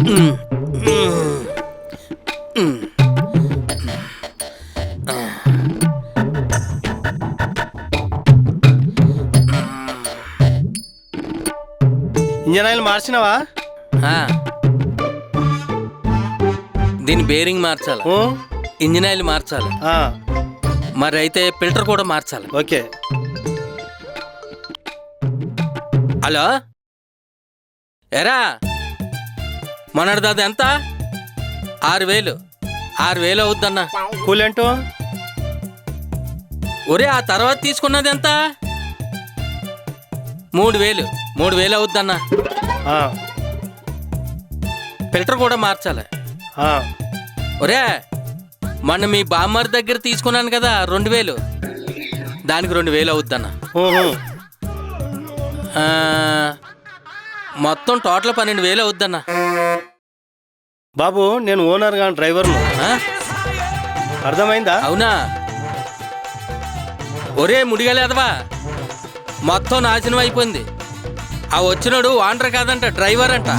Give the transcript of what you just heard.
Engine oil మార్చినావా? దీని bearing మార్చాలి, engine oil మార్చాలి, మరి అయితే ఫిల్టర్ కూడా మార్చాలి. ఓకే. హలో ఎరా మొన్నటిది ఎంత? 6,000 అవుద్దన్నా. కూలెంటు? ఒరే ఆ తర్వాత తీసుకున్నది ఎంత? 3,000 అవుద్దన్నా. ఫిల్టర్ కూడా మార్చాలి. ఒరే మొన్న మీ బామ్మారి దగ్గర తీసుకున్నాను కదా 2,000, దానికి 2,000 అవుద్దన్నా. మొత్తం టోటల్ 12,000 అవుద్దన్నా. బాబు నేను ఓనర్ గా డ్రైవర్ను, అర్థమైందా? అవునా? ఒరే ముడిగలేదవా, మొత్తం నాశనం అయిపోయింది. ఆ వచ్చినోడు ఓనర్ కాదంట, డ్రైవర్ అంట.